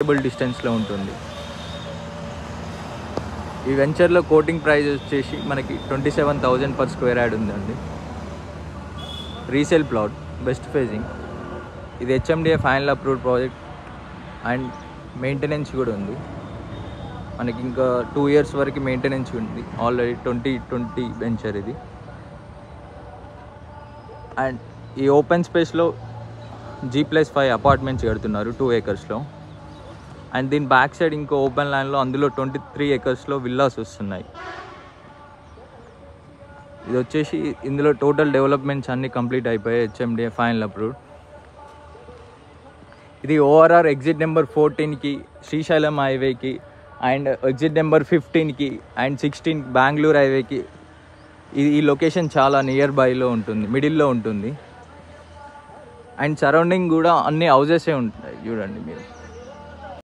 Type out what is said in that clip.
Walkable డిస్టెన్స్లో ఉంటుంది. ఈ వెంచర్లో కోటింగ్ ప్రైస్ వచ్చేసి మనకి 27,000 per square yard ఉందండి. Resale plot, best facing. ఇది HMDA final approved project and maintenance కూడా ఉంది. మనకి ఇంకా 2 years వరకు మెయింటెనెన్స్ ఉంది. ఆల్రెడీ 2020 వెంచర్ ఇది. అండ్ ఈ ఓపెన్ స్పేస్లో G+5 అపార్ట్మెంట్స్ కడుతున్నారు 2 acresలో. అండ్ దీని బ్యాక్ సైడ్ ఇంకో ఓపెన్ ల్యాండ్లో అందులో 23 acresలో విల్లాస్ వస్తున్నాయి. ఇది వచ్చేసి ఇందులో టోటల్ డెవలప్మెంట్స్ అన్నీ కంప్లీట్ అయిపోయాయి. HMDA final approved. ఇది ORR ఎగ్జిట్ నెంబర్ 14కి, శ్రీశైలం హైవేకి, and exit number 15కి and 16 Bengaluru హైవేకి. ఈ లొకేషన్ చాలా నియర్ బైలో ఉంటుంది, మిడిల్లో ఉంటుంది. అండ్ సరౌండింగ్ కూడా అన్ని హౌజెసే ఉంటాయి చూడండి మీరు.